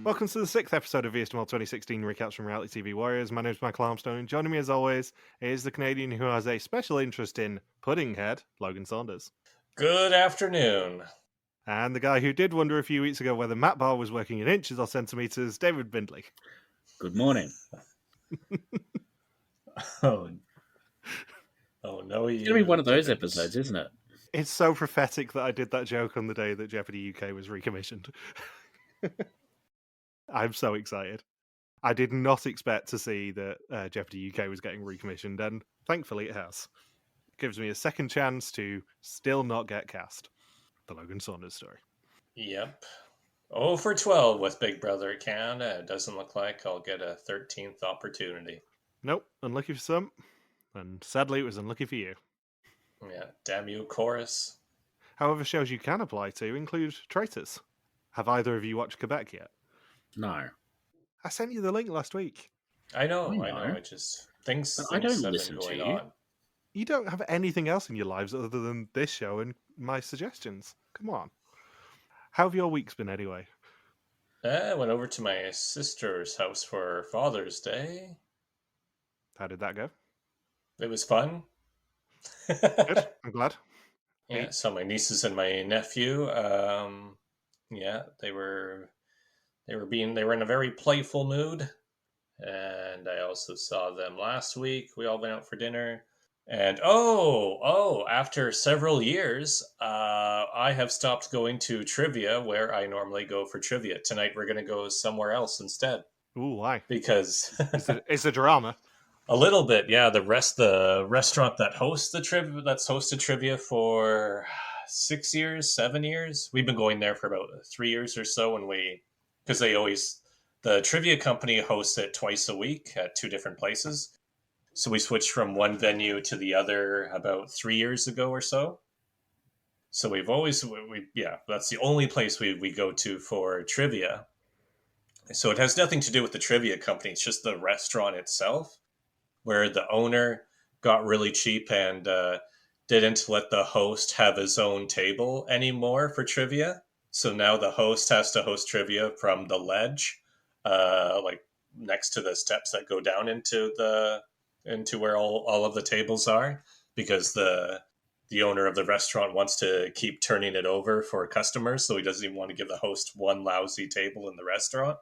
Welcome to the 6th episode of VSTML 2016 Recaps from Reality TV Warriors. My name is Michael Armstrong, and joining me as always is the Canadian who has a special interest in Puddinghead, Logan Saunders. Good afternoon. And the guy who did wonder a few weeks ago whether Matt Barr was working in inches or centimetres, David Bindley. Good morning. Oh no, It's going to be one of those episodes, isn't it? It's so prophetic that I did that joke on the day that Jeopardy UK was recommissioned. I'm so excited. I did not expect to see that Jeopardy UK was getting recommissioned, and thankfully it has. It gives me a second chance to still not get cast. The Logan Saunders story. Yep. 0 for 12 with Big Brother Canada. It doesn't look like I'll get a 13th opportunity. Nope, unlucky for some, and sadly it was unlucky for you. Yeah, damn you, chorus. However, shows you can apply to include Traitors. Have either of you watched Quebec yet? No. I sent you the link last week. I know. I just things I don't have listen been going to you. on. You don't have anything else in your lives other than this show and my suggestions. Come on. How have your weeks been anyway? I went over to my sister's house for Father's Day. How did that go? It was fun. Good. I'm glad. Yeah, so my nieces and my nephew, they were in a very playful mood. And I also saw them last week. We all went out for dinner. And after several years, I have stopped going to trivia where I normally go for trivia. Tonight we're going to go somewhere else instead. Ooh, why? Because it's a drama. A little bit, yeah. The restaurant that hosts that's hosted trivia for 6 years, 7 years. We've been going there for about 3 years or so, because the trivia company hosts it twice a week at 2 different places. So we switched from one venue to the other about 3 years ago or so. So that's the only place we go to for trivia. So it has nothing to do with the trivia company. It's just the restaurant itself, where the owner got really cheap and didn't let the host have his own table anymore for trivia. So now the host has to host trivia from the ledge, like next to the steps that go down into where all of the tables are, because the owner of the restaurant wants to keep turning it over for customers, so he doesn't even want to give the host one lousy table in the restaurant.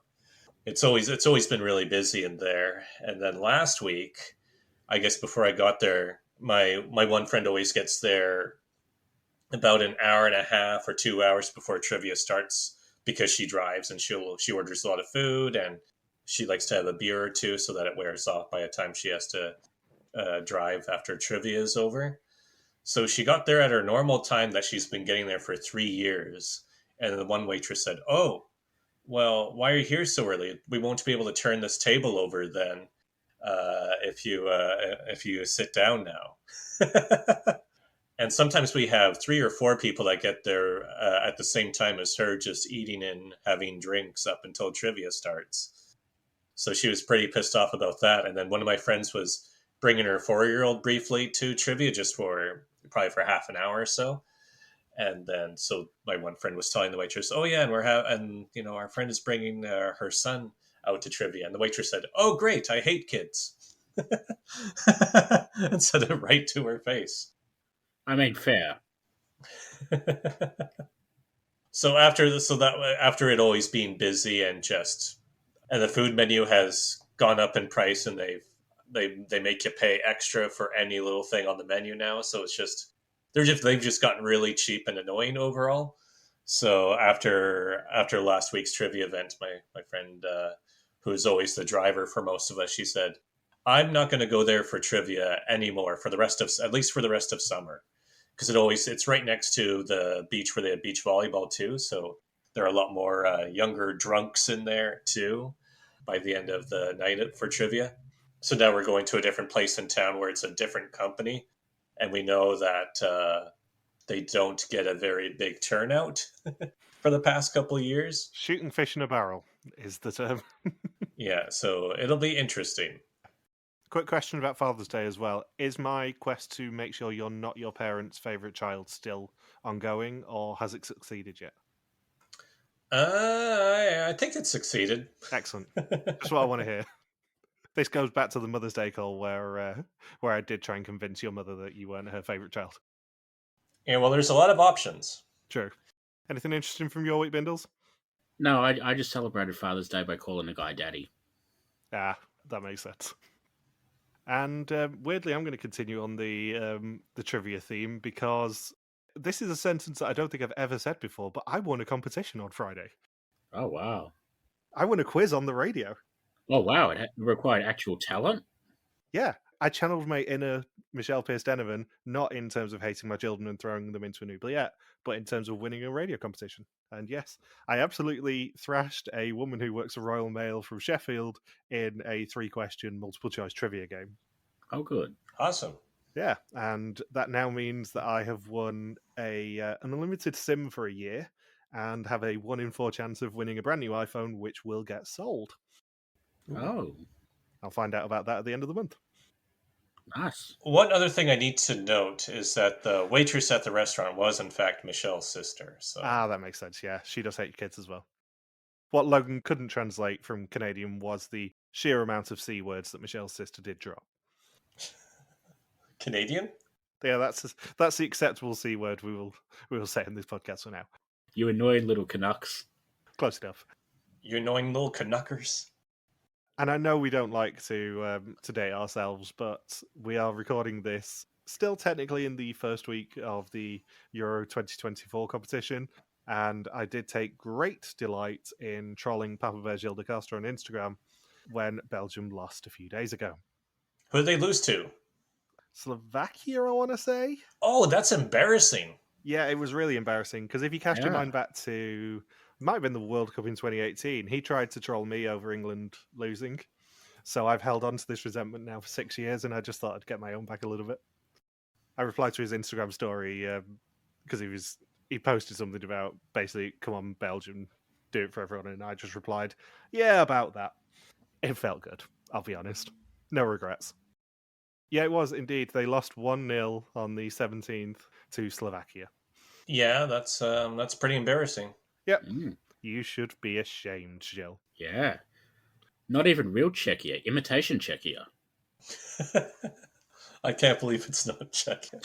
It's always been really busy in there. And then last week, I guess before I got there, my one friend always gets there about an hour and a half or 2 hours before trivia starts, because she drives and she orders a lot of food, and she likes to have a beer or two so that it wears off by the time she has to drive after trivia is over. So she got there at her normal time that she's been getting there for 3 years. And the one waitress said, "Oh, well, why are you here so early? We won't be able to turn this table over then if you sit down now." And sometimes we have 3 or 4 people that get there at the same time as her, just eating and having drinks up until trivia starts. So she was pretty pissed off about that. And then one of my friends was bringing her 4-year-old briefly to trivia, just probably for half an hour or so. And then, so my one friend was telling the waitress, "Oh yeah, and our friend is bringing her son out to trivia." And the waitress said, "Oh great, I hate kids," and said it right to her face. I mean, fair. So after it always being busy and the food menu has gone up in price, and they make you pay extra for any little thing on the menu now. So it's just they've just gotten really cheap and annoying overall. So after last week's trivia event, my friend, who is always the driver for most of us, she said, "I'm not going to go there for trivia anymore at least for the rest of summer, because it's right next to the beach where they have beach volleyball too. So there are a lot more younger drunks in there too by the end of the night for trivia. So now we're going to a different place in town where it's a different company, and we know that they don't get a very big turnout for the past couple of years. Shooting fish in a barrel is the term. Yeah, so it'll be interesting. Quick question about Father's Day as well. Is my quest to make sure you're not your parents' favourite child still ongoing, or has it succeeded yet? I think it succeeded. Excellent. That's what I want to hear. This goes back to the Mother's Day call where I did try and convince your mother that you weren't her favourite child. Yeah, well, there's a lot of options. True. Anything interesting from your week, Bindles? No, I just celebrated Father's Day by calling a guy daddy. Ah, that makes sense. And weirdly, I'm going to continue on the trivia theme because this is a sentence that I don't think I've ever said before, but I won a competition on Friday. Oh, wow. I won a quiz on the radio. Oh, wow. It required actual talent? Yeah, I channeled my inner Michelle Pierce-Denovan, not in terms of hating my children and throwing them into an oubliette, but in terms of winning a radio competition. And yes, I absolutely thrashed a woman who works for Royal Mail from Sheffield in a 3-question multiple-choice trivia game. Oh, good. Awesome. Yeah, and that now means that I have won an unlimited SIM for a year and have a 1 in 4 chance of winning a brand new iPhone, which will get sold. Oh, I'll find out about that at the end of the month. nice. One other thing I need to note is that the waitress at the restaurant was, in fact, Michelle's sister. So That makes sense. Yeah, she does hate kids as well. What Logan couldn't translate from Canadian was the sheer amount of C words that Michelle's sister did drop. Canadian? Yeah, that's the acceptable C word we will say in this podcast for now. You annoying little Canucks. Close enough. You annoying little Canuckers. And I know we don't like to date ourselves, but we are recording this still technically in the first week of the Euro 2024 competition. And I did take great delight in trolling Papa Bear Gilles de Castro on Instagram when Belgium lost a few days ago. Who did they lose to? Slovakia, I want to say. Oh, that's embarrassing. Yeah, it was really embarrassing because if you cast your mind back to, it might have been the World Cup in 2018, he tried to troll me over England losing. So I've held on to this resentment now for 6 years, and I just thought I'd get my own back a little bit. I replied to his Instagram story because he posted something about basically, come on, Belgium, do it for everyone, and I just replied, yeah, about that. It felt good, I'll be honest. No regrets. Yeah, it was indeed. They lost 1-0 on the 17th to Slovakia. Yeah, that's pretty embarrassing. Yep. You should be ashamed, Jill. Yeah. Not even real Czechia, imitation Czechia. I can't believe it's not Czechia.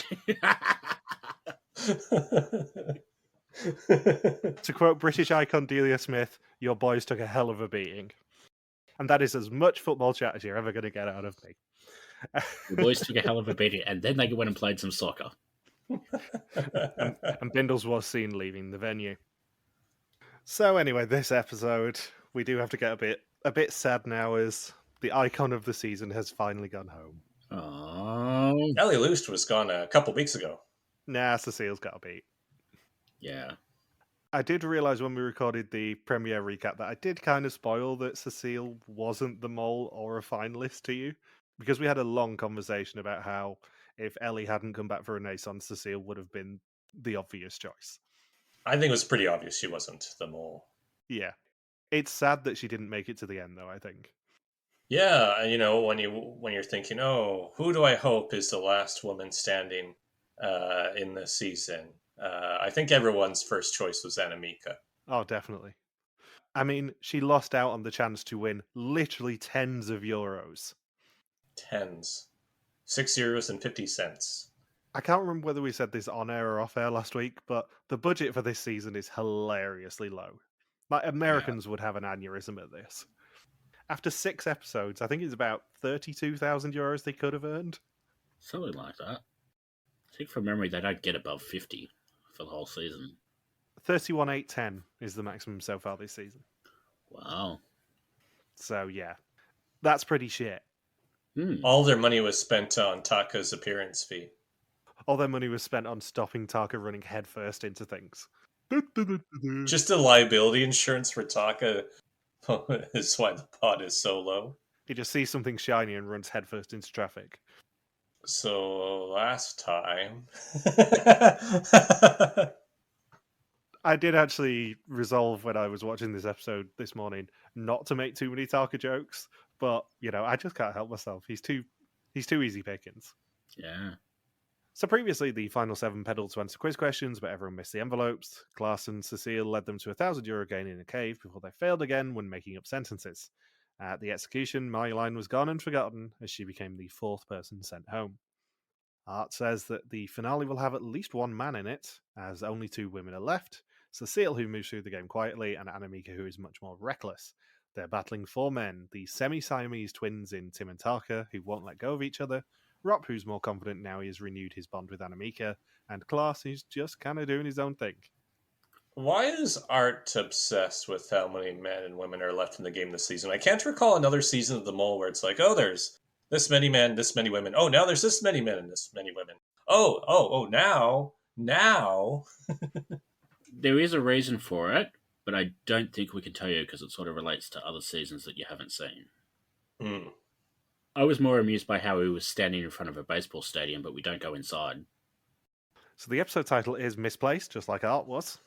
To quote British icon Delia Smith, your boys took a hell of a beating. And that is as much football chat as you're ever going to get out of me. The boys took a hell of a beating, and then they went and played some soccer. And Bindles was seen leaving the venue. So anyway, this episode, we do have to get a bit sad now as the icon of the season has finally gone home. Oh. Ellie Loost was gone a couple weeks ago. Nah, Cecile's got a beat. Yeah. I did realise when we recorded the premiere recap that I did kind of spoil that Cecile wasn't the mole or a finalist to you, because we had a long conversation about how if Ellie hadn't come back for Renaissance, Cecile would have been the obvious choice. I think it was pretty obvious she wasn't the mole. Yeah. It's sad that she didn't make it to the end, though, I think. Yeah, you know, when you're thinking, oh, who do I hope is the last woman standing in the season? I think everyone's first choice was Anamika. Oh, definitely. I mean, she lost out on the chance to win literally tens of euros. Tens. €6.50. I can't remember whether we said this on air or off air last week, but the budget for this season is hilariously low. Like, Americans would have an aneurysm at this. After 6 episodes, I think it's about 32,000 euros they could have earned. Something like that. I think from memory, they don't get above 50 for the whole season. 31,810 is the maximum so far this season. Wow. So, yeah. That's pretty shit. All their money was spent on Taka's appearance fee. All their money was spent on stopping Taka running headfirst into things. Just the liability insurance for Taka is why the pot is so low. He just sees something shiny and runs headfirst into traffic. So last time... I did actually resolve when I was watching this episode this morning not to make too many Taka jokes, but, you know, I just can't help myself. He's too easy pickings. Yeah. So previously, the final 7 pedaled to answer quiz questions, but everyone missed the envelopes. Klaas and Cécile led them to a €1,000 gain in a cave before they failed again when making up sentences. At the execution, Marjolein was gone and forgotten as she became the 4th person sent home. Art says that the finale will have at least one man in it, as only 2 women are left. Cécile, who moves through the game quietly, and Annemieke, who is much more reckless. They're battling 4 men, the semi-Siamese twins in Tim and Tarka, who won't let go of each other, Rob, who's more confident now he has renewed his bond with Annemieke, and Klaas, who's just kind of doing his own thing. Why is Art obsessed with how many men and women are left in the game this season? I can't recall another season of The Mole where it's like, oh, there's this many men, this many women. Oh, now there's this many men and this many women. Now. There is a reason for it, but I don't think we can tell you because it sort of relates to other seasons that you haven't seen. Hmm. I was more amused by how he was standing in front of a baseball stadium, but we don't go inside. So the episode title is Misplaced, just like Art was.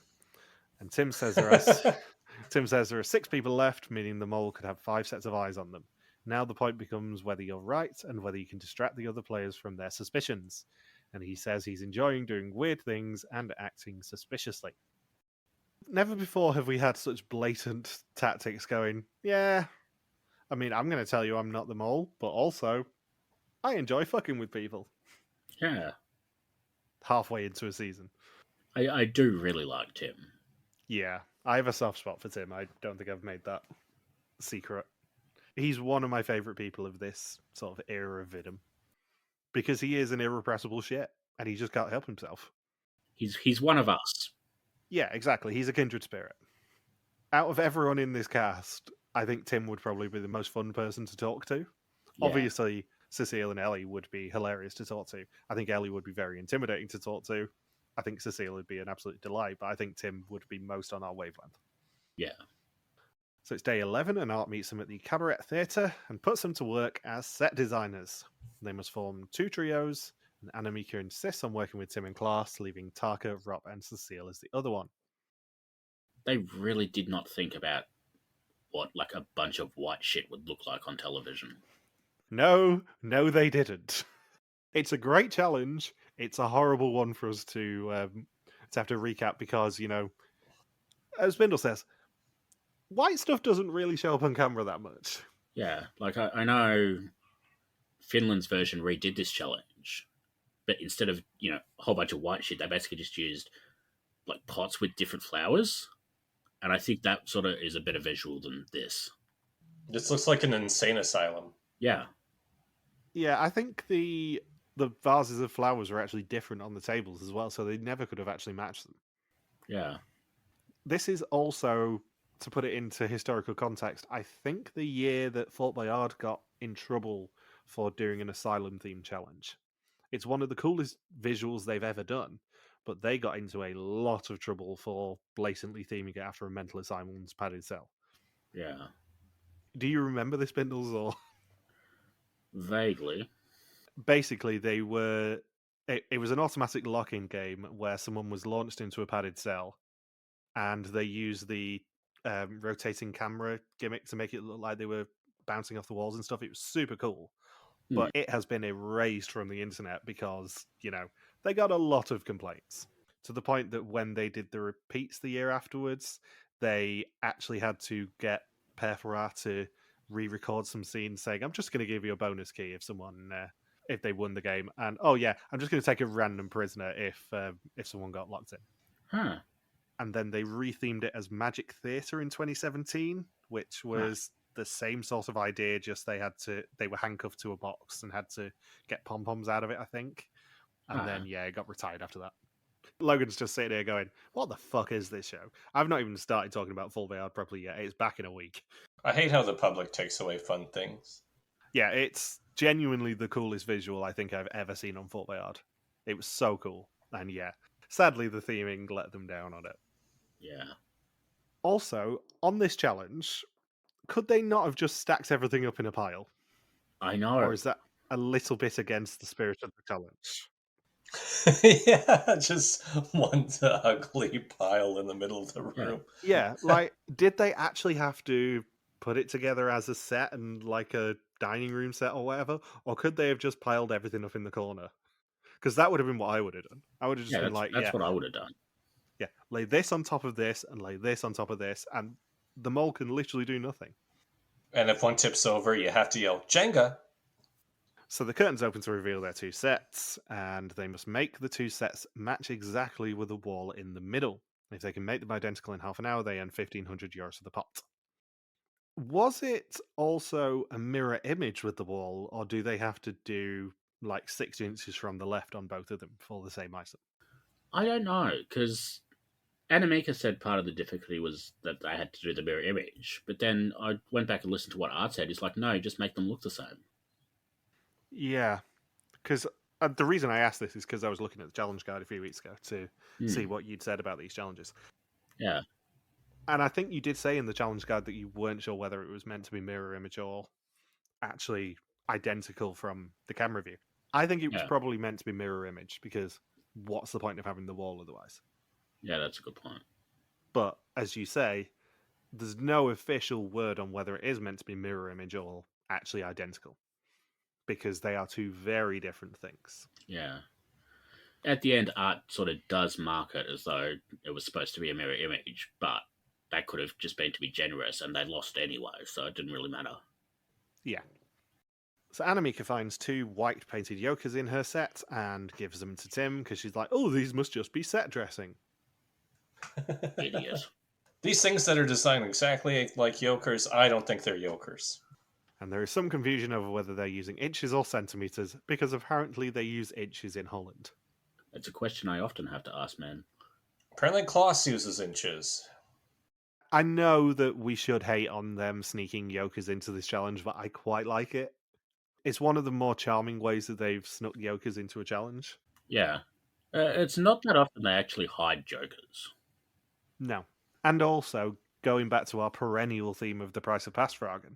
And Tim says there are 6 people left, meaning the mole could have 5 sets of eyes on them. Now the point becomes whether you're right and whether you can distract the other players from their suspicions. And he says he's enjoying doing weird things and acting suspiciously. Never before have we had such blatant tactics going, yeah, I mean, I'm going to tell you I'm not the mole, but also, I enjoy fucking with people. Yeah. Halfway into a season. I do really like Tim. Yeah, I have a soft spot for Tim. I don't think I've made that secret. He's one of my favourite people of this sort of era of Vidum. Because he is an irrepressible shit, and he just can't help himself. He's one of us. Yeah, exactly. He's a kindred spirit. Out of everyone in this cast, I think Tim would probably be the most fun person to talk to. Yeah. Obviously, Cécile and Ellie would be hilarious to talk to. I think Ellie would be very intimidating to talk to. I think Cécile would be an absolute delight, but I think Tim would be most on our wavelength. Yeah. So it's day 11, and Art meets them at the Cabaret Theatre and puts them to work as set designers. They must form 2 trios, and Annemieke insists on working with Tim and Klaas, leaving Tarka, Rob, and Cécile as the other one. They really did not think about what like a bunch of white shit would look like on television. No, they didn't. It's a great challenge. It's a horrible one for us to have to recap because, you know, as Bindles says, white stuff doesn't really show up on camera that much. Yeah, like I know Finland's version redid this challenge, but instead of, you know, a whole bunch of white shit, they basically just used like pots with different flowers. And I think that sort of is a better visual than this. This looks like an insane asylum. Yeah. Yeah, I think the vases of flowers were actually different on the tables as well, so they never could have actually matched them. Yeah. This is also, to put it into historical context, I think the year that Fort Boyard got in trouble for doing an asylum-themed challenge. It's one of the coolest visuals they've ever done, but they got into a lot of trouble for blatantly theming it after a mental asylum's padded cell. Yeah. Do you remember this, Bindles, or...? Vaguely. Basically, they were... It was an automatic lock-in game where someone was launched into a padded cell, and they used the rotating camera gimmick to make it look like they were bouncing off the walls and stuff. It was super cool. But it has been erased from the internet because, you know, they got a lot of complaints. To the point that when they did the repeats the year afterwards, they actually had to get Perfora to re-record some scenes saying, I'm just going to give you a bonus key if they won the game. And, oh yeah, I'm just going to take a random prisoner if someone got locked in. Huh. And then they rethemed it as Magic Theatre in 2017, which was the same sort of idea, just they were handcuffed to a box and had to get pom-poms out of it, I think. And then, yeah, it got retired after that. Logan's just sitting here going, what the fuck is this show? I've not even started talking about Fort Boyard properly yet. It's back in a week. I hate how the public takes away fun things. Yeah, it's genuinely the coolest visual I think I've ever seen on Fort Boyard. It was so cool. And yeah, sadly the theming let them down on it. Yeah. Also, on this challenge, could they not have just stacked everything up in a pile? I know. Or is that a little bit against the spirit of the challenge? Yeah, just one ugly pile in the middle of the room. Yeah, like, did they actually have to put it together as a set and like a dining room set or whatever? Or could they have just piled everything up in the corner? Because that would have been what I would have done. I would have just Yeah, been like, that's what I would have done. yeah, lay this on top of this and lay this on top of this, and the mole can literally do nothing. And if one tips over, you have to yell, Jenga! So the curtains open to reveal their two sets, and they must make the two sets match exactly with the wall in the middle. If they can make them identical in half an hour, they earn €1,500 for the pot. Was it also a mirror image with the wall, or do they have to do like 6 inches from the left on both of them for the same item? I don't know, because Animika said part of the difficulty was that they had to do the mirror image, but then I went back and listened to what Art said. He's like, no, just make them look the same. Yeah, because the reason I asked this is because I was looking at the challenge guide a few weeks ago to see what you'd said about these challenges. Yeah. And I think you did say in the challenge guide that you weren't sure whether it was meant to be mirror image or actually identical from the camera view. I think it was probably meant to be mirror image, because what's the point of having the wall otherwise? Yeah, that's a good point. But as you say, there's no official word on whether it is meant to be mirror image or actually identical, because they are two very different things. Yeah. At the end, Art sort of does mark it as though it was supposed to be a mirror image, but that could have just been to be generous, and they lost anyway, so it didn't really matter. Yeah. So Animika finds 2 white painted yokers in her set and gives them to Tim because she's like, oh, these must just be set dressing. Idiot. These things that are designed exactly like yokers, I don't think they're yokers. And there is some confusion over whether they're using inches or centimetres, because apparently they use inches in Holland. It's a question I often have to ask, man. Apparently Klaus uses inches. I know that we should hate on them sneaking yokers into this challenge, but I quite like it. It's one of the more charming ways that they've snuck yokers into a challenge. Yeah. It's not that often they actually hide jokers. No. And also, going back to our perennial theme of the price of Passfragen,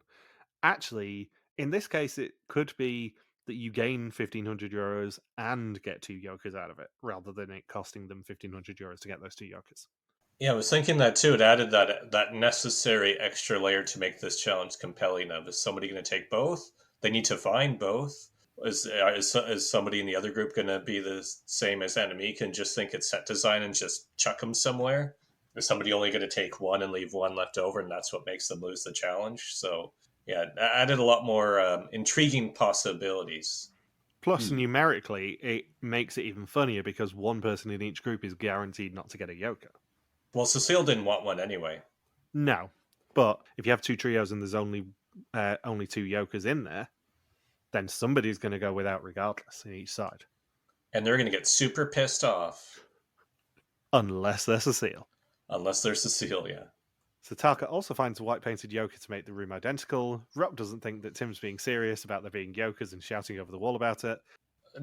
actually, in this case, it could be that you gain €1,500 and get 2 yokers out of it, rather than it costing them €1,500 to get those 2 yokers. Yeah, I was thinking that too. It added that necessary extra layer to make this challenge compelling. Is somebody going to take both? They need to find both. Is somebody in the other group going to be the same as Animika and just think it's set design and just chuck them somewhere? Is somebody only going to take one and leave one left over, and that's what makes them lose the challenge? So, yeah, it added a lot more intriguing possibilities. Plus, numerically, it makes it even funnier because one person in each group is guaranteed not to get a yoker. Well, Cécile didn't want one anyway. No, but if you have 2 trios and there's only 2 yokers in there, then somebody's going to go without regardless in each side. And they're going to get super pissed off. Unless they're Cécile. Unless they're Cécile, yeah. So Tarka also finds a white painted yoker to make the room identical. Rob doesn't think that Tim's being serious about there being yokers and shouting over the wall about it.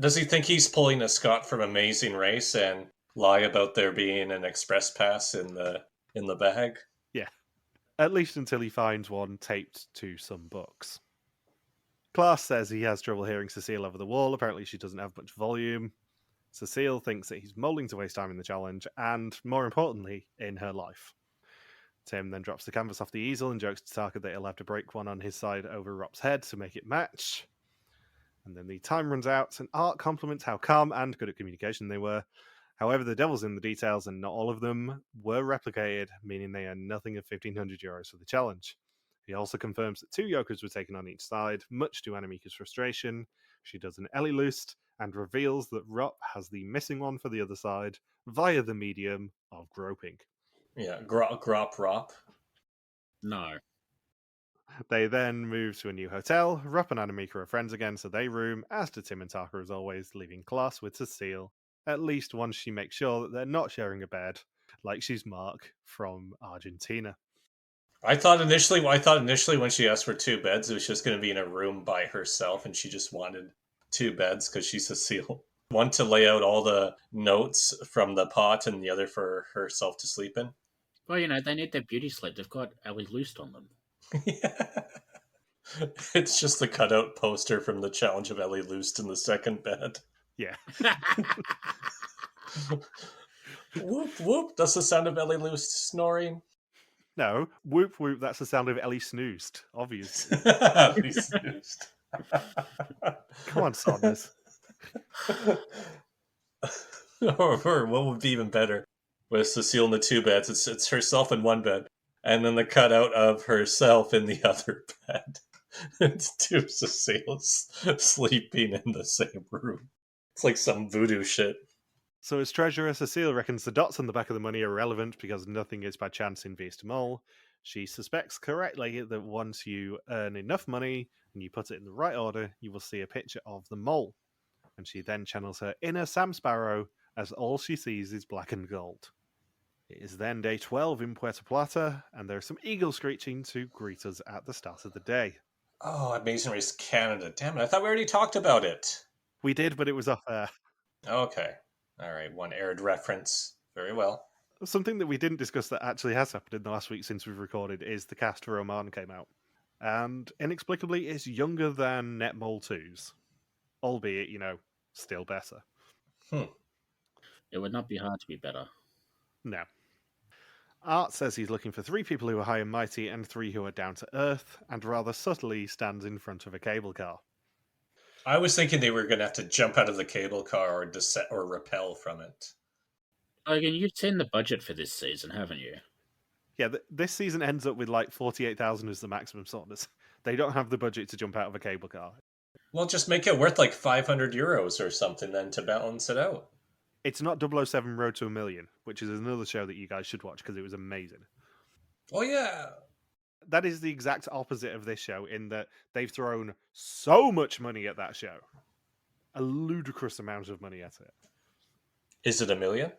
Does he think he's pulling a Scott from Amazing Race and lie about there being an express pass in the bag? Yeah. At least until he finds one taped to some books. Klaus says he has trouble hearing Cécile over the wall. Apparently she doesn't have much volume. Cécile thinks that he's molding to waste time in the challenge, and more importantly, in her life. Tim then drops the canvas off the easel and jokes to Tarka that he'll have to break one on his side over Rob's head to make it match. And then the time runs out, and Art compliments how calm and good at communication they were. However, the devil's in the details, and not all of them were replicated, meaning they earn nothing of €1,500 for the challenge. He also confirms that 2 yokers were taken on each side, much to Animika's frustration. She does an Ellie Loost and reveals that Rop has the missing one for the other side via the medium of groping. Yeah, grop rop. No. They then move to a new hotel. Rop and Animika are friends again, so they room, as do Tim and Tarka as always, leaving Klaus with Cécile. At least once she makes sure that they're not sharing a bed, like she's Mark from Argentina. I thought initially when she asked for 2 beds, it was just going to be in a room by herself, and she just wanted 2 beds because she's Cécile. One to lay out all the notes from the pot, and the other for herself to sleep in. Well, they need their beauty sleep. They've got Ellie Loost on them. Yeah. It's just the cutout poster from the challenge of Ellie Loost in the second bed. Yeah. Whoop, whoop. That's the sound of Ellie Loost snoring. No, whoop, whoop. That's the sound of Ellie snoozed, obviously. Ellie snoozed. Come on, Saunders. or what would be even better with Cécile in the two beds? It's herself in one bed, and then the cutout of herself in the other bed. It's two Céciles sleeping in the same room. It's like some voodoo shit. So as treasurer, Cécile reckons the dots on the back of the money are irrelevant because nothing is by chance in Vies de Mol. She suspects correctly that once you earn enough money and you put it in the right order, you will see a picture of the mole. And she then channels her inner Sam Sparrow as all she sees is black and gold. It is then day 12 in Puerto Plata, and there are some eagle screeching to greet us at the start of the day. Oh, Amazing Race Canada. Damn it, I thought we already talked about it. We did, but it was off air. Okay. All right, one aired reference. Very well. Something that we didn't discuss that actually has happened in the last week since we've recorded is the cast for Oman came out. And inexplicably is younger than Netmole 2's. Albeit, still better. It would not be hard to be better. No. Art says he's looking for 3 people who are high and mighty and 3 who are down to earth, and rather subtly stands in front of a cable car. I was thinking they were going to have to jump out of the cable car or descend or repel from it. Logan, you've seen the budget for this season, haven't you? Yeah, this season ends up with like 48,000 as the maximum Saunders. They don't have the budget to jump out of a cable car. Well, just make it worth like 500 euros or something then to balance it out. It's not 007 Road to a Million, which is another show that you guys should watch because it was amazing. Oh, yeah. That is the exact opposite of this show in that they've thrown so much money at that show. A ludicrous amount of money at it. Is it $1 million?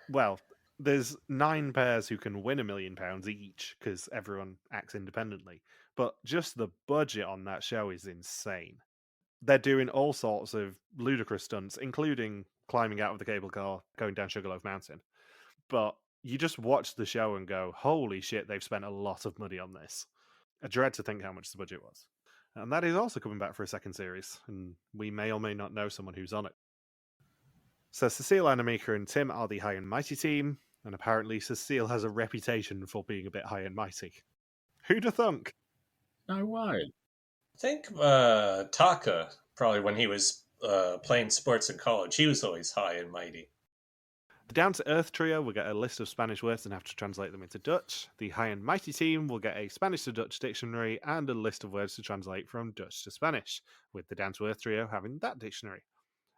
Well, there's 9 pairs who can win £1 million each because everyone acts independently. But just the budget on that show is insane. They're doing all sorts of ludicrous stunts, including climbing out of the cable car, going down Sugarloaf Mountain. But you just watch the show and go, holy shit, they've spent a lot of money on this. I dread to think how much the budget was. And that is also coming back for a second series, and we may or may not know someone who's on it. So Cécile, Annemieke, and Tim are the high and mighty team, and apparently Cécile has a reputation for being a bit high and mighty. Who'd have thunk? No way. I think Taka, probably when he was playing sports in college, he was always high and mighty. The Down to Earth trio will get a list of Spanish words and have to translate them into Dutch. The High and Mighty team will get a Spanish to Dutch dictionary and a list of words to translate from Dutch to Spanish, with the Down to Earth trio having that dictionary.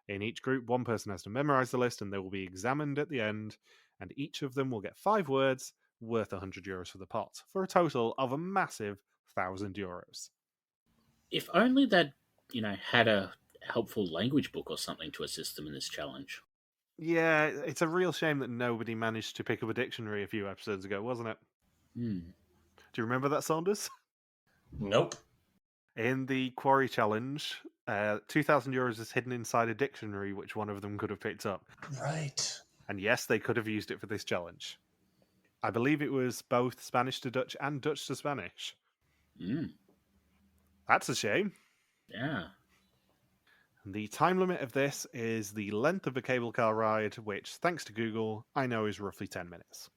In each group, one person has to memorize the list and they will be examined at the end, and each of them will get 5 words worth €100 for the pot, for a total of a massive €1,000. If only they'd, had a helpful language book or something to assist them in this challenge. Yeah, it's a real shame that nobody managed to pick up a dictionary a few episodes ago, wasn't it? Hmm. Do you remember that, Saunders? Nope. In the Quarry Challenge, €2,000 is hidden inside a dictionary which one of them could have picked up. Right. And yes, they could have used it for this challenge. I believe it was both Spanish to Dutch and Dutch to Spanish. That's a shame. Yeah. The time limit of this is the length of a cable car ride, which, thanks to Google, I know is roughly 10 minutes.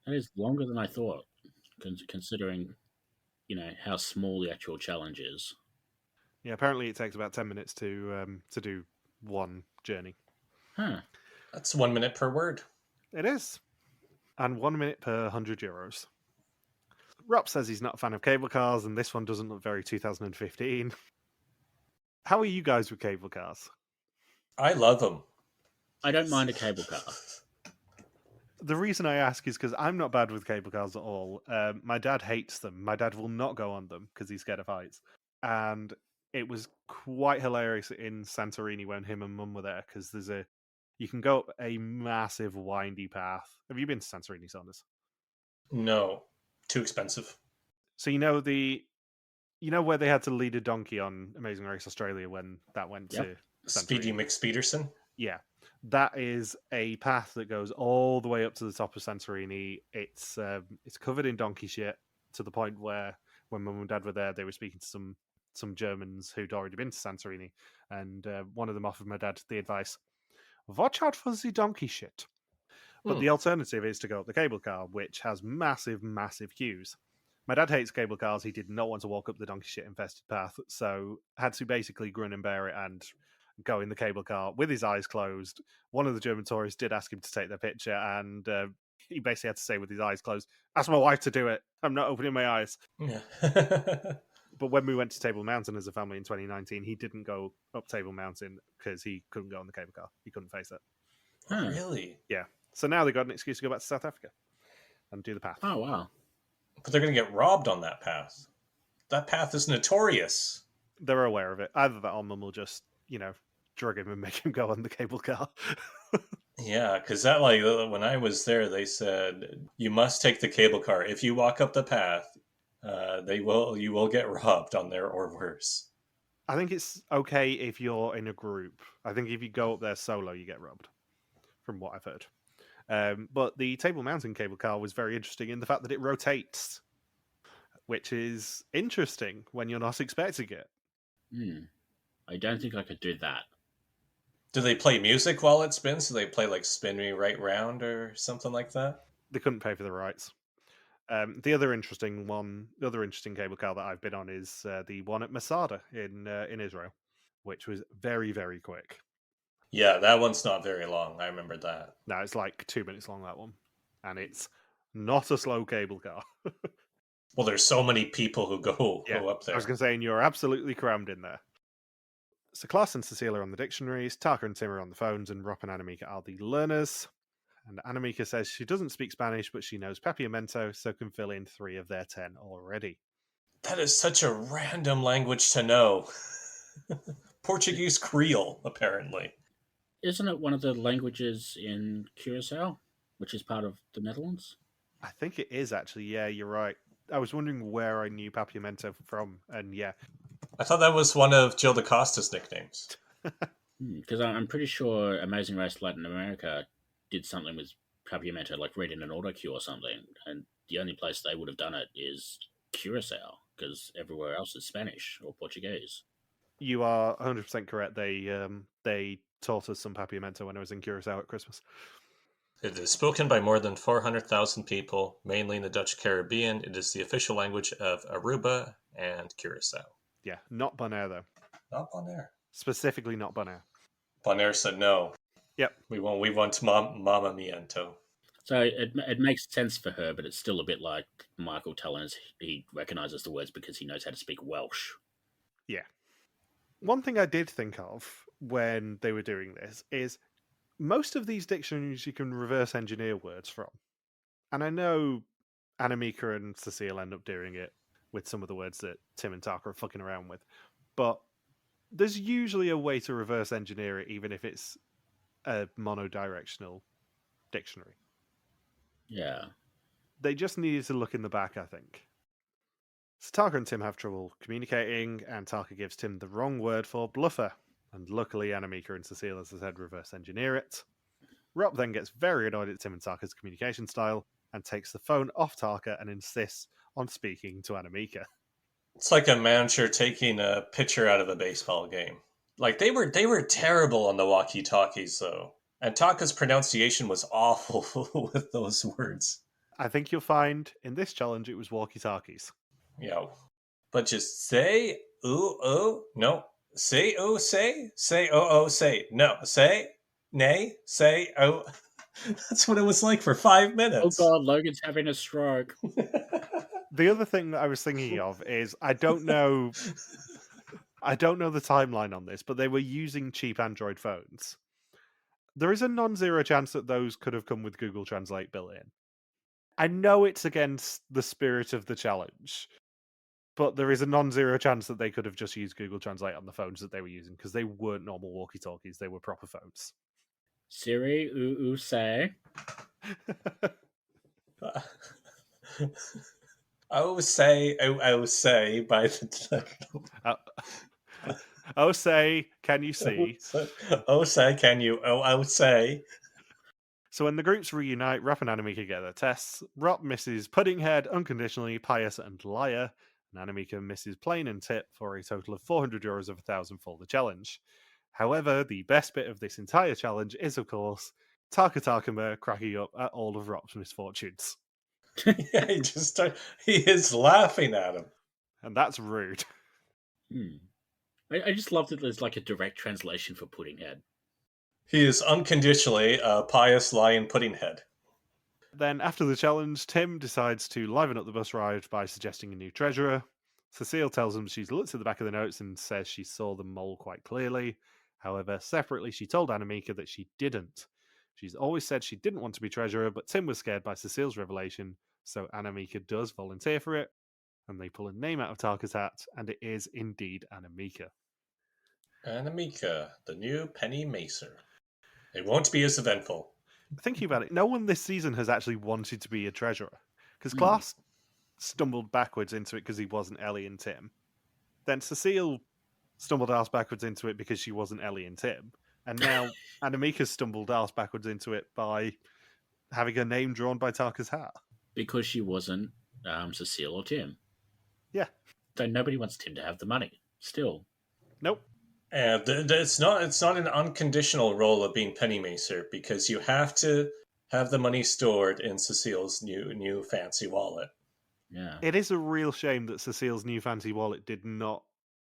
That is longer than I thought, considering, how small the actual challenge is. Yeah, apparently it takes about 10 minutes to do one journey. Huh. That's 1 minute per word. It is. And 1 minute per €100. Rob says he's not a fan of cable cars, and this one doesn't look very 2015. How are you guys with cable cars? I love them. I don't mind a cable car. The reason I ask is because I'm not bad with cable cars at all. My dad hates them. My dad will not go on them because he's scared of heights. And it was quite hilarious in Santorini when him and Mum were there because you can go up a massive windy path. Have you been to Santorini, Saunders? No. Too expensive. So you know where they had to lead a donkey on Amazing Race Australia when that went to Speedy Santorini? McSpeederson? Yeah. That is a path that goes all the way up to the top of Santorini. It's covered in donkey shit to the point where when Mum and Dad were there, they were speaking to some Germans who'd already been to Santorini, and one of them offered my dad the advice, watch out for the donkey shit. But the alternative is to go up the cable car, which has massive, massive queues. My dad hates cable cars. He did not want to walk up the donkey shit infested path, so had to basically grin and bear it and go in the cable car with his eyes closed. One of the German tourists did ask him to take their picture, and he basically had to say with his eyes closed, "Ask my wife to do it. I'm not opening my eyes." Yeah. But when we went to Table Mountain as a family in 2019, he didn't go up Table Mountain because he couldn't go on the cable car. He couldn't face it. Oh, really? Yeah. So now they got an excuse to go back to South Africa and do the path. Oh, wow. But they're going to get robbed on that path. That path is notorious. They're aware of it. Either that or Mum will just, drug him and make him go on the cable car. Yeah, because that, when I was there, they said, you must take the cable car. If you walk up the path, you will get robbed on there or worse. I think it's okay if you're in a group. I think if you go up there solo, you get robbed, from what I've heard. But the Table Mountain cable car was very interesting in the fact that it rotates, which is interesting when you're not expecting it. I don't think I could do that. Do they play music while it spins? Do they play Spin Me Right Round or something like that? They couldn't pay for the rights. The other interesting cable car that I've been on is the one at Masada in Israel, which was very, very quick. Yeah, that one's not very long. I remember that. No, it's like 2 minutes long, that one. And it's not a slow cable car. Well, there's so many people who go up there. I was going to say, and you're absolutely crammed in there. So Klaas and Cécile are on the dictionaries, Taka and Tim are on the phones, and Rob and Anamika are the learners. And Anamika says she doesn't speak Spanish, but she knows papiamento, so can fill in 3 of their 10 already. That is such a random language to know. Portuguese Creole, apparently. Isn't it one of the languages in Curacao, which is part of the Netherlands? I think it is, actually. Yeah, you're right. I was wondering where I knew papiamento from, and yeah. I thought that was one of Jill DaCosta's nicknames. Because I'm pretty sure Amazing Race Latin America did something with papiamento, like reading an auto cue or something, and the only place they would have done it is Curacao, because everywhere else is Spanish or Portuguese. You are 100% correct. They taught us some papiamento when I was in Curacao at Christmas. It is spoken by more than 400,000 people, mainly in the Dutch Caribbean. It is the official language of Aruba and Curacao. Yeah, not Bonaire, though. Not Bonaire. Specifically not Bonaire. Bonaire said no. Yep. We want Mama Miento. So it makes sense for her, but it's still a bit like Michael telling us he recognises the words because he knows how to speak Welsh. Yeah. One thing I did think of when they were doing this is most of these dictionaries you can reverse engineer words from. And I know Anamika and Cécile end up doing it with some of the words that Tim and Taka are fucking around with. But there's usually a way to reverse engineer it, even if it's a monodirectional dictionary. Yeah. They just needed to look in the back, I think. So Taka and Tim have trouble communicating, and Taka gives Tim the wrong word for bluffer. And luckily, Anamika and Cécile, as I said, reverse engineer it. Rob then gets very annoyed at Tim and Taka's communication style and takes the phone off Taka and insists on speaking to Anamika. It's like a manager taking a pitcher out of a baseball game. They were terrible on the walkie-talkies, though. And Taka's pronunciation was awful with those words. I think you'll find in this challenge it was walkie-talkies. Yeah. But just say, ooh, oh, no. Say, oh, say, oh, say. No, say, nay, say, oh. That's what it was like for 5 minutes. Oh God, Logan's having a stroke. The other thing that I was thinking of is I don't know the timeline on this, but they were using cheap Android phones. There is a non-zero chance that those could have come with Google Translate built in. I know it's against the spirit of the challenge, but there is a non-zero chance that they could have just used Google Translate on the phones that they were using, because they weren't normal walkie-talkies, they were proper phones. Siri, ooh, say. Oh, say by the... Oh, say, can you see? Oh, say, can you? Oh, say. So when the groups reunite, Rob and Anamika get their tests. Rob misses Puddinghead, Unconditionally, Pious, and Liar. And Anamika misses Plain and Tip for a total of 400 euros of 1,000 for the challenge. However, the best bit of this entire challenge is, of course, Taka Takuma cracking up at all of Rob's misfortunes. Yeah, he is laughing at him. And that's rude. I just love that there's like a direct translation for Puddinghead. He is unconditionally a pious lion pudding head. Then, after the challenge, Tim decides to liven up the bus ride by suggesting a new treasurer. Cécile tells him she's looked at the back of the notes and says she saw the mole quite clearly. However, separately, she told Annemieke that she didn't. She's always said she didn't want to be treasurer, but Tim was scared by Cecile's revelation, so Annemieke does volunteer for it, and they pull a name out of Tarka's hat, and it is indeed Annemieke. Annemieke, the new Penny Macer. It won't be as eventful. Thinking about it, no one this season has actually wanted to be a treasurer, because Klaas stumbled backwards into it because he wasn't Ellie and Tim. Then Cécile stumbled ass backwards into it because she wasn't Ellie and Tim. And now Annemieke stumbled ass backwards into it by having her name drawn by Tarka's hat. Because she wasn't Cécile or Tim. Yeah. So nobody wants Tim to have the money. Still. Nope. And it's not an unconditional role of being Penny Macer, because you have to have the money stored in Cecile's new fancy wallet. Yeah. It is a real shame that Cecile's new fancy wallet did not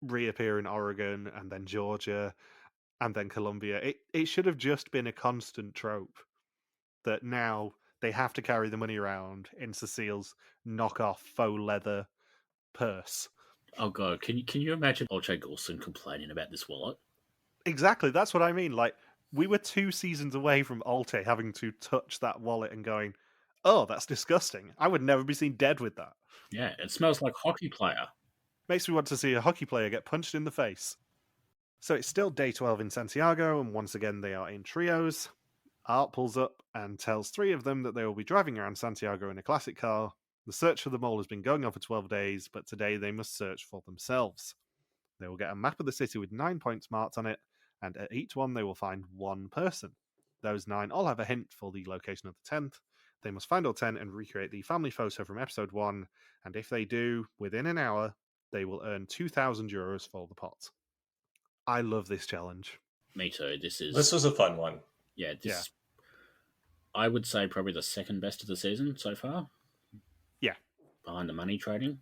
reappear in Oregon and then Georgia and then Colombia. It should have just been a constant trope that now they have to carry the money around in Cecile's knockoff faux leather purse. Oh god, can you imagine Olcay Goulson complaining about this wallet? Exactly, that's what I mean. Like, we were 2 seasons away from Olcay having to touch that wallet and going, oh, that's disgusting. I would never be seen dead with that. Yeah, it smells like hockey player. Makes me want to see a hockey player get punched in the face. So it's still day 12 in Santiago, and once again they are in trios. Art pulls up and tells 3 of them that they will be driving around Santiago in a classic car. The search for the mole has been going on for 12 days, but today they must search for themselves. They will get a map of the city with 9 points marked on it, and at each one they will find 1 person. Those 9 all have a hint for the location of the 10th. They must find all 10 and recreate the family photo from episode 1, and if they do, within an hour, they will earn €2,000 for the pot. I love this challenge. Me too. This was a fun one. Yeah, I would say probably the second best of the season so far. Yeah. Behind the money trading.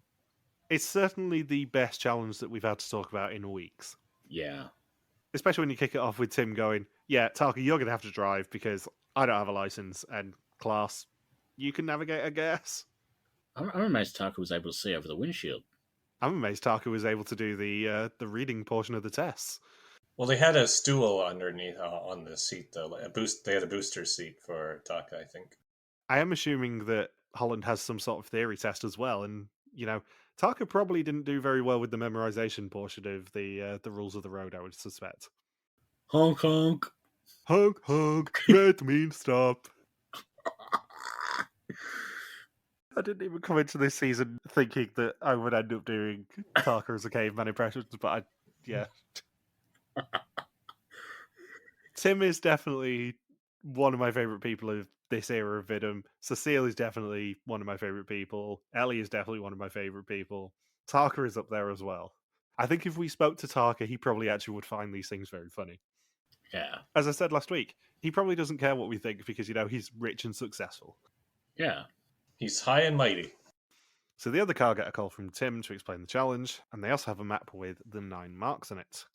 It's certainly the best challenge that we've had to talk about in weeks. Yeah. Especially when you kick it off with Tim going, yeah, Tarka, you're going to have to drive because I don't have a license, and Klaas, you can navigate, I guess. I'm amazed Tarka was able to see over the windshield. I'm amazed Tarka was able to do the reading portion of the tests. Well, they had a stool underneath on the seat, though. They had a booster seat for Tarka, I think. I am assuming that Holland has some sort of theory test as well, and Tarka probably didn't do very well with the memorization portion of the rules of the road, I would suspect. Honk honk. Honk honk, red means stop. I didn't even come into this season thinking that I would end up doing Tarka as a caveman impressions, but yeah. Tim is definitely one of my favourite people of this era of Vidum. Cécile is definitely one of my favourite people. Ellie is definitely one of my favourite people. Tarka is up there as well. I think if we spoke to Tarka, he probably actually would find these things very funny. Yeah. As I said last week, he probably doesn't care what we think because, he's rich and successful. Yeah. He's high and mighty. So the other car get a call from Tim to explain the challenge, and they also have a map with the 9 marks on it.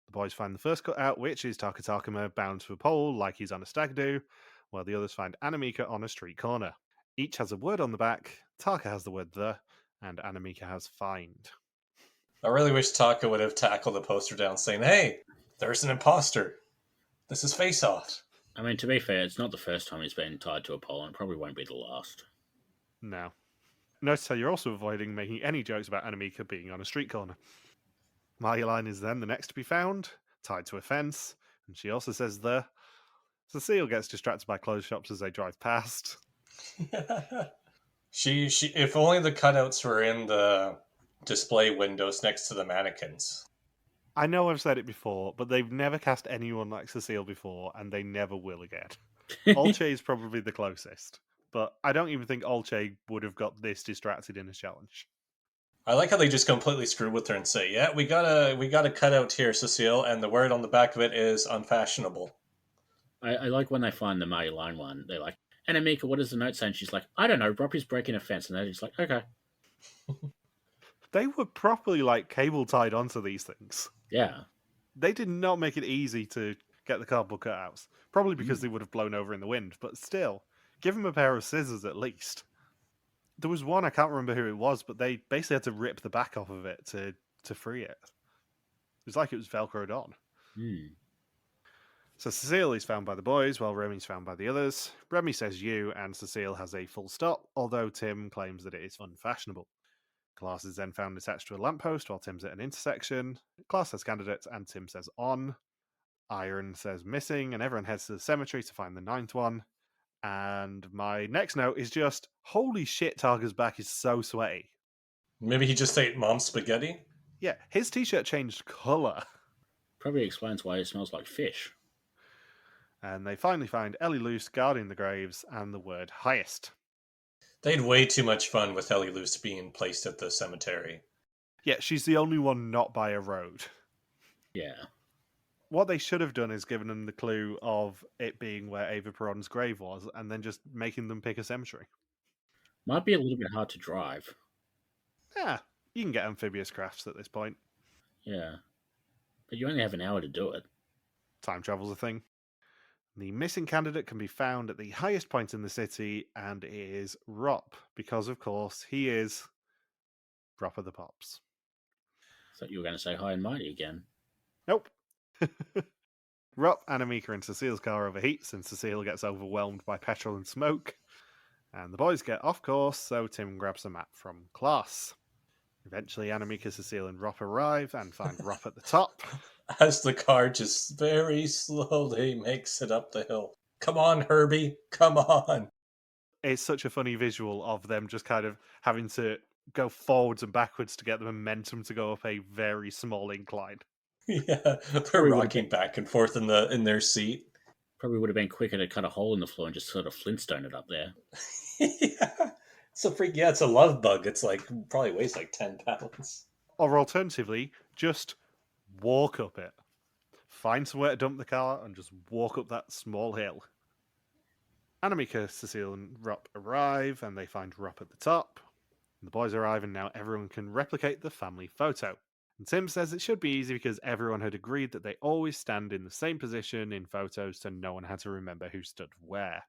The boys find the first cutout, which is Tarka Tarkema bound to a pole like he's on a stag do, while the others find Annemieke on a street corner. Each has a word on the back. Tarka has the word the, and Annemieke has find. I really wish Tarka would have tackled the poster down saying, hey, there's an imposter. This is Face Off. I mean, to be fair, it's not the first time he's been tied to a pole, and it probably won't be the last. No. Notice how you're also avoiding making any jokes about Annemieke being on a street corner. Marjolein is then the next to be found, tied to a fence, and she also says the. Cécile gets distracted by clothes shops as they drive past. She if only the cutouts were in the display windows next to the mannequins. I know I've said it before, but they've never cast anyone like Cécile before, and they never will again. Olcay is probably the closest, but I don't even think Olcay would have got this distracted in a challenge. I like how they just completely screw with her and say, yeah, we got a cutout here, Cécile, and the word on the back of it is unfashionable. I like when they find the Marjolein one. They're like, Annemieke, what does the note say? And she's like, I don't know, Robbie's breaking a fence. And they're just like, okay. They were properly cable tied onto these things. Yeah. They did not make it easy to get the cardboard cutouts. Probably because Mm. they would have blown over in the wind, but still, give them a pair of scissors at least. There was one, I can't remember who it was, but they basically had to rip the back off of it to free it. It was like it was Velcroed on. Mm. So Cécile is found by the boys, while Remy's found by the others. Remy says you, and Cécile has a full stop, although Tim claims that it is unfashionable. Class is then found attached to a lamppost while Tim's at an intersection. Class says candidates, and Tim says on. Iron says missing, and everyone heads to the cemetery to find the ninth one. And my next note is just, holy shit, Targa's back is so sweaty. Maybe he just ate mom's spaghetti? Yeah, his t-shirt changed colour. Probably explains why it smells like fish. And they finally find Ellie Luce guarding the graves and the word highest. They had way too much fun with Ellie Luce being placed at the cemetery. Yeah, she's the only one not by a road. Yeah. What they should have done is given them the clue of it being where Ava Peron's grave was, and then just making them pick a cemetery. Might be a little bit hard to drive. Yeah, you can get amphibious crafts at this point. Yeah. But you only have an hour to do it. Time travel's a thing. The missing candidate can be found at the highest point in the city, and it is Rop, because of course he is Rop of the Pops. Thought you were going to say high and mighty again. Nope. Rop, Annemieka, and Cecile's car overheats, and Cecile gets overwhelmed by petrol and smoke. And the boys get off course, so Tim grabs a map from class. Eventually, Annemieka, Cecile, and Rop arrive and find Rop at the top. As the car just very slowly makes it up the hill. Come on, Herbie. Come on. It's such a funny visual of them just kind of having to go forwards and backwards to get the momentum to go up a very small incline. Yeah, they're rocking back and forth in their seat. Probably would have been quicker to cut a hole in the floor and just sort of Flintstone it up there. Yeah. So it's a love bug. It's like probably weighs like 10 pounds. Or alternatively, just walk up it. Find somewhere to dump the car and just walk up that small hill. Annemieka, Cecile, and Rop arrive, and they find Rop at the top. The boys arrive, and now everyone can replicate the family photo. And Tim says it should be easy because everyone had agreed that they always stand in the same position in photos, so no one had to remember who stood where.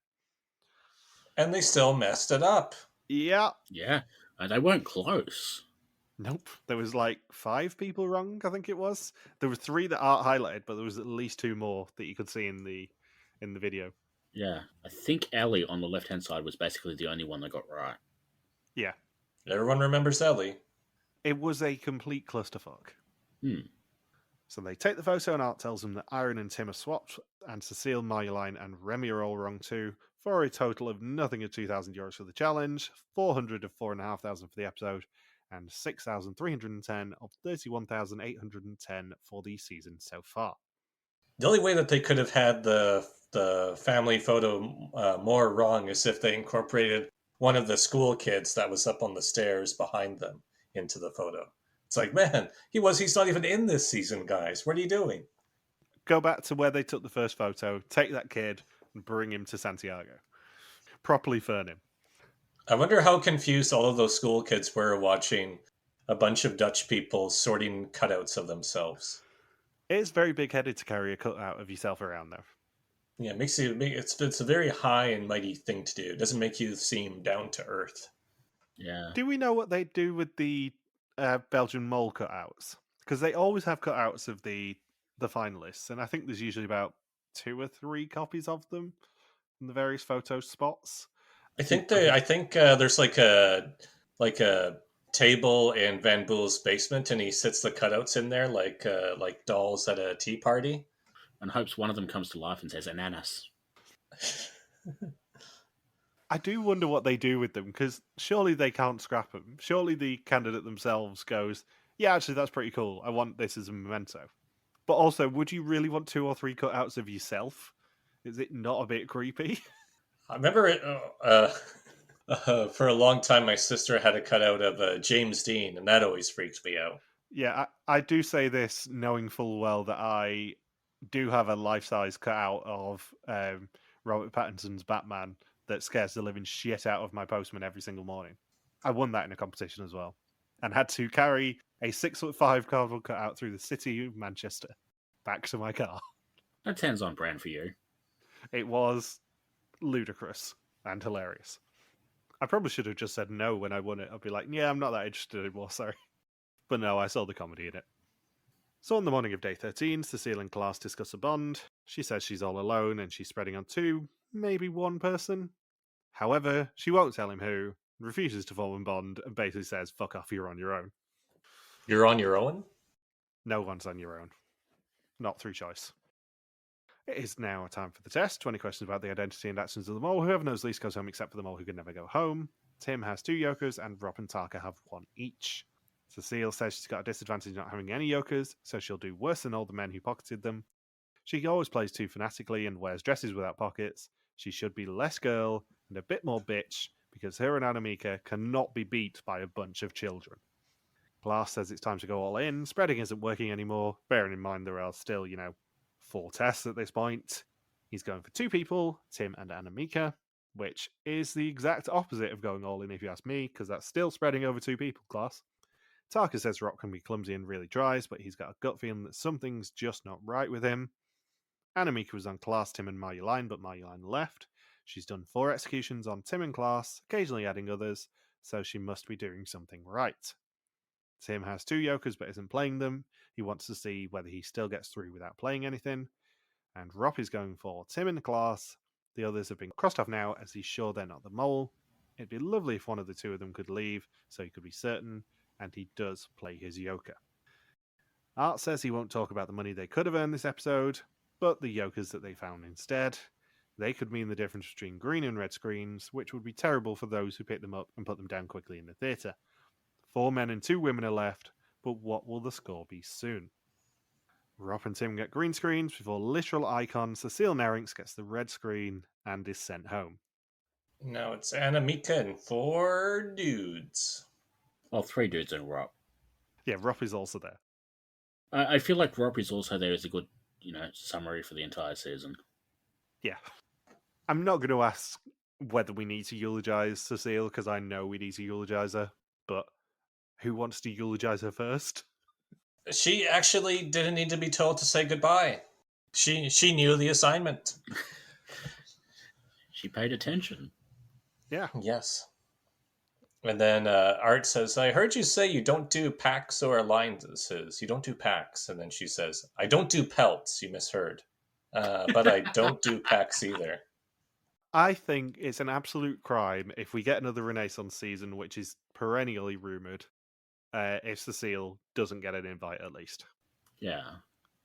And they still messed it up. Yeah. Yeah. They weren't close. Nope. There was like 5 people wrong, I think it was. There were 3 that aren't highlighted, but there was at least 2 more that you could see in the video. Yeah. I think Ellie on the left-hand side was basically the only one that got right. Yeah. Everyone remembers Ellie. It was a complete clusterfuck. Hmm. So they take the photo, and Art tells them that Iron and Tim are swapped, and Cecile, Marjolein, and Remy are all wrong too, for a total of nothing of €2,000 for the challenge, 400 of 4,500 for the episode, and 6,310 of 31,810 for the season so far. The only way that they could have had the family photo more wrong is if they incorporated one of the school kids that was up on the stairs behind them into the photo. It's like, man, he's not even in this season, guys. What are you doing? Go back to where they took the first photo, take that kid, and bring him to Santiago. Properly fern him. I wonder how confused all of those school kids were watching a bunch of Dutch people sorting cutouts of themselves. It's very big-headed to carry a cutout of yourself around, though. Yeah, it's a very high and mighty thing to do. It doesn't make you seem down to earth. Yeah. Do we know what they do with the Belgian mole cutouts? Because they always have cutouts of the finalists, and I think there's usually about 2 or 3 copies of them in the various photo spots. I think there's like a table in Van Boel's basement, and he sits the cutouts in there like dolls at a tea party, and hopes one of them comes to life and says ananas. I do wonder what they do with them, because surely they can't scrap them. Surely the candidate themselves goes, yeah, actually, that's pretty cool. I want this as a memento. But also, would you really want 2 or 3 cutouts of yourself? Is it not a bit creepy? I remember it for a long time. My sister had a cutout of James Dean, and that always freaked me out. Yeah, I do say this knowing full well that I do have a life-size cutout of Robert Pattinson's Batman that scares the living shit out of my postman every single morning. I won that in a competition as well, and had to carry A 6'5" cardboard cutout through the city of Manchester. Back to my car. That sounds on brand for you. It was ludicrous and hilarious. I probably should have just said no when I won it. I'd be like, yeah, I'm not that interested anymore, sorry. But no, I saw the comedy in it. So on the morning of day 13, Cécile and Klaas discuss a bond. She says she's all alone and she's spreading on 2, maybe 1 person. However, she won't tell him who, refuses to form a bond, and basically says, fuck off, you're on your own. You're on your own? No one's on your own. Not through choice. It is now time for the test. 20 questions about the identity and actions of the mole. Whoever knows least goes home except for the mole who can never go home. Tim has 2 yokers and Rob and Tarka have 1 each. Cécile says she's got a disadvantage not having any yokers, so she'll do worse than all the men who pocketed them. She always plays too fanatically and wears dresses without pockets. She should be less girl and a bit more bitch, because her and Annemieke cannot be beat by a bunch of children. Klaas says it's time to go all in. Spreading isn't working anymore, bearing in mind there are still, 4 tests at this point. He's going for 2 people, Tim and Annemieke, which is the exact opposite of going all in if you ask me, because that's still spreading over 2 people, Klaas. Tarka says Rock can be clumsy and really tries, but he's got a gut feeling that something's just not right with him. Annemieke was on Klaas, Tim and Marjolein, but Marjolein left. She's done 4 executions on Tim and Klaas, occasionally adding others, so she must be doing something right. Tim has 2 yokers but isn't playing them. He wants to see whether he still gets through without playing anything. And Rob is going for Tim and Klaas. The others have been crossed off now as he's sure they're not the mole. It'd be lovely if one of the 2 of them could leave so he could be certain, and he does play his yoker. Art says he won't talk about the money they could have earned this episode, but the yokers that they found instead. They could mean the difference between green and red screens, which would be terrible for those who pick them up and put them down quickly in the theatre. 4 men and 2 women are left, but what will the score be soon? Rob and Tim get green screens before literal icon Cécile Narinx gets the red screen and is sent home. Now it's Annemieke and 4 dudes. Well, 3 dudes and Rob. Yeah, Rob is also there. I feel like Rob is also there as a good, summary for the entire season. Yeah. I'm not going to ask whether we need to eulogize Cécile, because I know we need to eulogize her, but who wants to eulogize her first? She actually didn't need to be told to say goodbye. She knew the assignment. She paid attention. Yeah. Yes. And then Art says, I heard you say you don't do packs or alliances. You don't do packs. And then she says, I don't do pelts. You misheard. But I don't do packs either. I think it's an absolute crime if we get another Renaissance season, which is perennially rumoured, if Cécile doesn't get an invite at least. Yeah.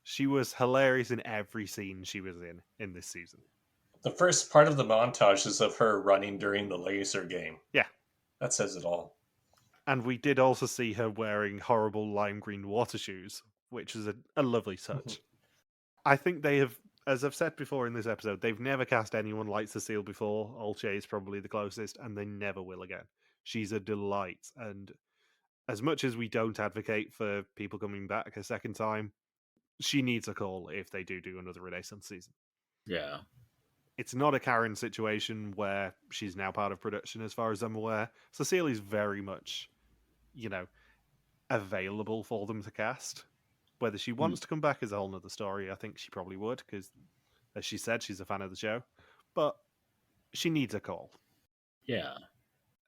She was hilarious in every scene she was in this season. The first part of the montage is of her running during the laser game. Yeah. That says it all. And we did also see her wearing horrible lime green water shoes, which is a lovely touch. I think they have, as I've said before in this episode, they've never cast anyone like Cécile before. Olche is probably the closest, and they never will again. She's a delight, and as much as we don't advocate for people coming back a second time, she needs a call if they do another Renaissance season. Yeah. It's not a Karen situation where she's now part of production, as far as I'm aware. Cécile is very much, available for them to cast. Whether she wants to come back is a whole nother story. I think she probably would, because, as she said, she's a fan of the show. But she needs a call. Yeah.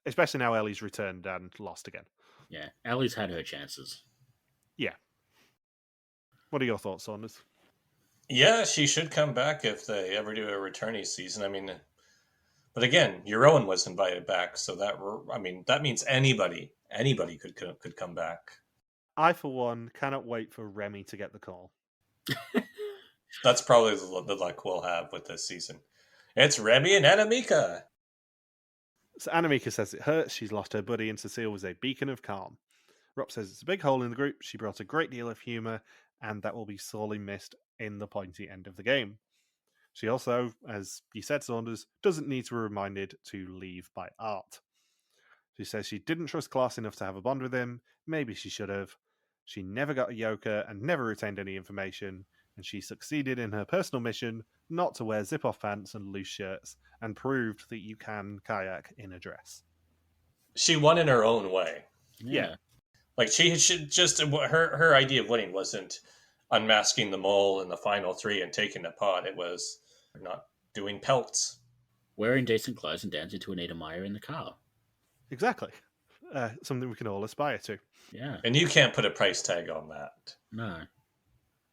Especially now Ellie's returned and lost again. Yeah. Ellie's had her chances. Yeah. What are your thoughts, Saunders? Yeah, she should come back if they ever do a returnee season. I mean, but again, your own was invited back, so that means anybody could come back. I, for one, cannot wait for Remy to get the call. That's probably the luck we'll have with this season. It's Remy and Annemieke. So Annemieke says it hurts. She's lost her buddy, and Cécile was a beacon of calm. Rob says it's a big hole in the group. She brought a great deal of humour, and that will be sorely missed in the pointy end of the game. She also, as you said, Saunders, doesn't need to be reminded to leave by Art. She says she didn't trust Klaas enough to have a bond with him. Maybe she should have. She never got a yoker and never retained any information, and she succeeded in her personal mission not to wear zip-off pants and loose shirts, and proved that you can kayak in a dress. She won in her own way. Yeah. Like she should just her idea of winning wasn't unmasking the mole in the final three and taking the pot. It was not doing pelts. Wearing decent clothes and dancing to Anita Meyer in the car. Exactly. Something we can all aspire to. Yeah. And you can't put a price tag on that. No.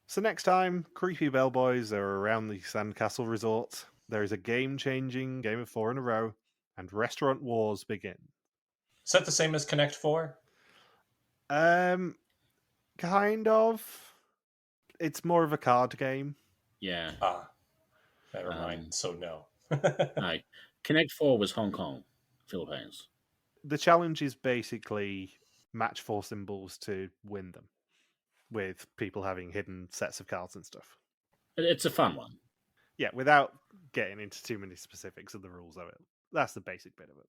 So next time, creepy bellboys are around the Sandcastle Resort. There is a game-changing game of 4 in a row, and restaurant wars begin. Is that the same as Connect 4? Kind of. It's more of a card game. Yeah. Ah, never mind. So no. No. Connect 4 was Hong Kong, Philippines. The challenge is basically match 4 symbols to win them, with people having hidden sets of cards and stuff. It's a fun one. Yeah, without getting into too many specifics of the rules of it. That's the basic bit of it.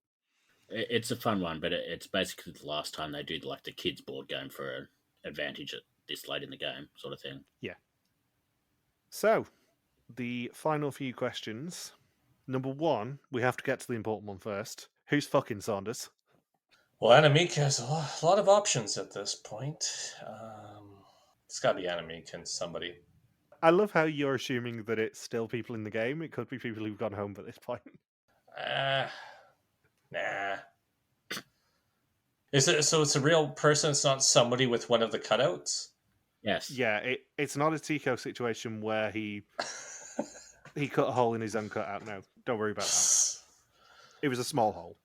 It's a fun one, but it's basically the last time they do like the kids board game for an advantage at this late in the game sort of thing. Yeah. So, the final few questions. Number 1, we have to get to the important one first. Who's fucking Saunders? Well, Anamika has a lot of options at this point. It's got to be Anamika and somebody. I love how you're assuming that it's still people in the game. It could be people who've gone home by this point. Nah. Is it so? It's a real person. It's not somebody with one of the cutouts. Yes. Yeah, it's not a Tico situation where he cut a hole in his own cutout. No, don't worry about that. It was a small hole.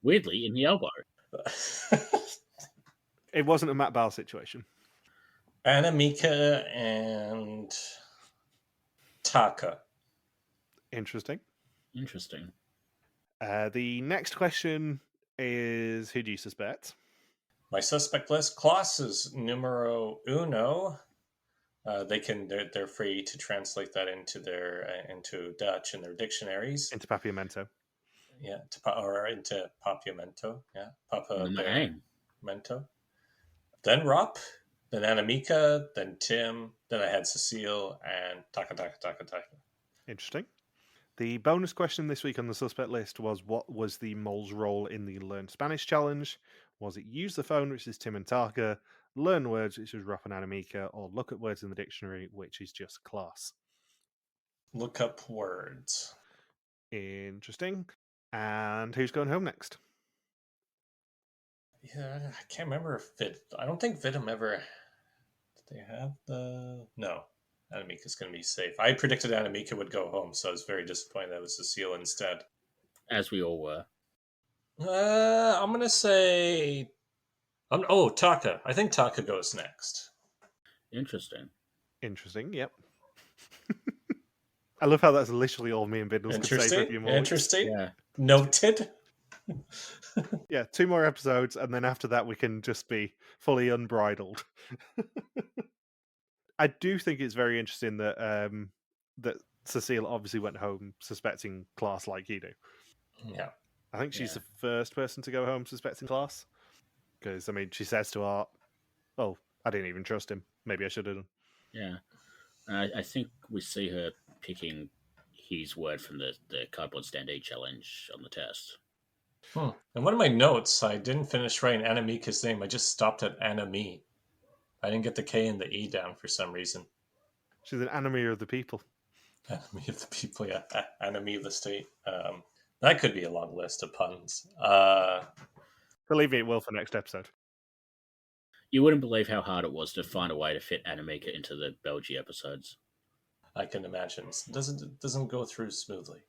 Weirdly, in the elbow. It wasn't a Matt Ball situation. Anamika and Taka. Interesting. Interesting. The next question is, who do you suspect? My suspect list, Klaus is numero uno. They're free to translate that into into Dutch in their dictionaries. Into Papiamento. Yeah, or into Papiamento. Yeah, Papiamento. Then Rop, then Anamika, then Tim, then I had Cécile and Taka. Interesting. The bonus question this week on the suspect list was, what was the mole's role in the Learn Spanish challenge? Was it use the phone, which is Tim and Taka, learn words, which is Rop and Anamika, or look at words in the dictionary, which is just Klaus? Look up words. Interesting. And who's going home next? Yeah, I can't remember if I don't think Vidim ever. Did they have the? No. Anamika's going to be safe. I predicted Anamika would go home, so I was very disappointed that was Cécile instead. As we all were. I'm going to say... Taka. I think Taka goes next. Interesting. Interesting, yep. I love how that's literally all me and Bindles could say for a few more Interesting. Yeah. Noted. Yeah, 2 more episodes, and then after that we can just be fully unbridled. I do think it's very interesting that that Cécile obviously went home suspecting Klaus like you do. Yeah. I think she's the first person to go home suspecting Klaus. Because, I mean, she says to Art, oh, I didn't even trust him. Maybe I should have done. Yeah. I think we see her picking his word from the Cardboard Standee challenge on the test. And one of my notes, I didn't finish writing Anamika's name. I just stopped at Anami. I didn't get the K and the E down for some reason. She's an enemy of the people. Enemy of the people, yeah. Enemy of the state. That could be a long list of puns. Believe me, it will for next episode. You wouldn't believe how hard it was to find a way to fit Anamika into the Belgie episodes. I can imagine. It doesn't go through smoothly.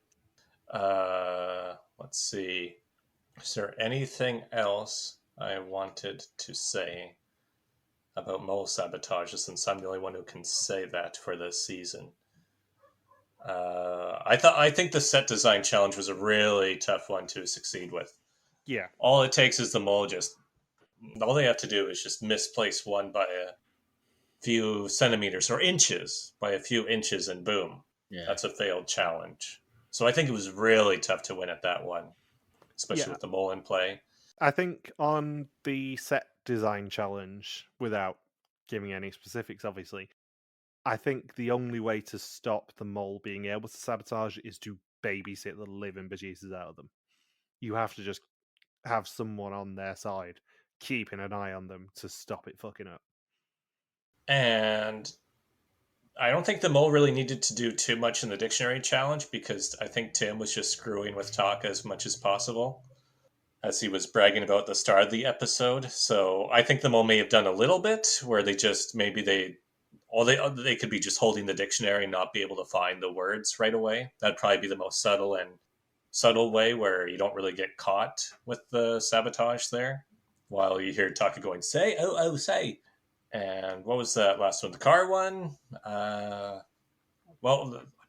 Let's see. Is there anything else I wanted to say about mole sabotage, since I'm the only one who can say that for this season? I think the set design challenge was a really tough one to succeed with. Yeah. All it takes is the mole all they have to do is just misplace one by a few centimeters or inches, by a few inches, and boom. Yeah. That's a failed challenge. So I think it was really tough to win at that one, especially with the mole in play. I think on the set design challenge, without giving any specifics, obviously, I think the only way to stop the mole being able to sabotage is to babysit the living bejesus out of them. You have to just have someone on their side keeping an eye on them to stop it fucking up. And I don't think the mole really needed to do too much in the dictionary challenge because I think Tim was just screwing with Taka as much as possible, as he was bragging about the start of the episode. So I think the mole may have done a little bit where they just maybe they could be just holding the dictionary and not be able to find the words right away. That'd probably be the most subtle way where you don't really get caught with the sabotage there. While you hear Taka going, say, oh, say. And what was that last one? The car one?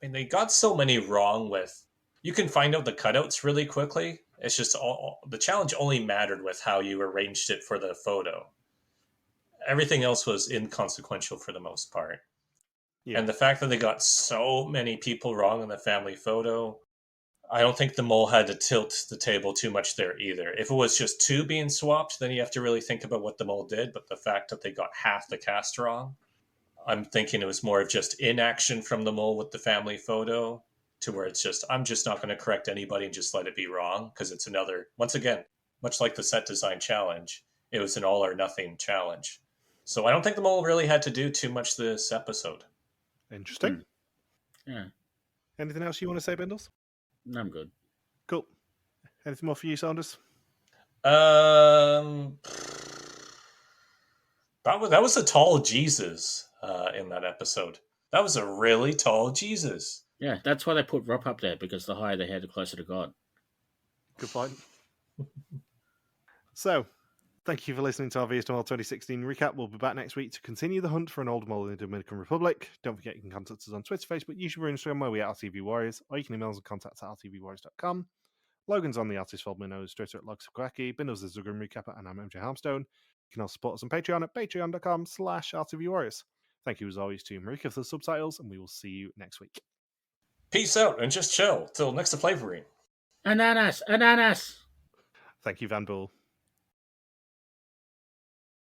They got so many wrong with... You can find out the cutouts really quickly. It's just the challenge only mattered with how you arranged it for the photo. Everything else was inconsequential for the most part. Yeah. And the fact that they got so many people wrong in the family photo, I don't think the mole had to tilt the table too much there either. If it was just 2 being swapped, then you have to really think about what the mole did. But the fact that they got half the cast wrong, I'm thinking it was more of just inaction from the mole with the family photo to where it's just, I'm just not going to correct anybody and just let it be wrong. Because it's another, once again, much like the set design challenge, it was an all or nothing challenge. So I don't think the mole really had to do too much this episode. Interesting. Yeah. Anything else you want to say, Bindles? No, I'm good. Cool. Anything more for you, Saunders? That was a tall Jesus in that episode. That was a really tall Jesus. Yeah, that's why they put Rob up there, because the higher they had, the closer to God. Good point. So, thank you for listening to our VSML 2016 recap. We'll be back next week to continue the hunt for an old mole in the Dominican Republic. Don't forget you can contact us on Twitter, Facebook, YouTube, or Instagram, where we are RTV Warriors, or you can email us at contact@rtvwarriors.com. Logan's on the Artist Fold Knows Twitter at Logsquacky, Bindles is Zugram Recapper, and I'm MJ Harmstone. You can also support us on Patreon at patreon.com/RTVWarriors. Thank you as always to Marika for the subtitles, and we will see you next week. Peace out and just chill till next to flavoring. Ananas! Ananas! Thank you, Van Bool.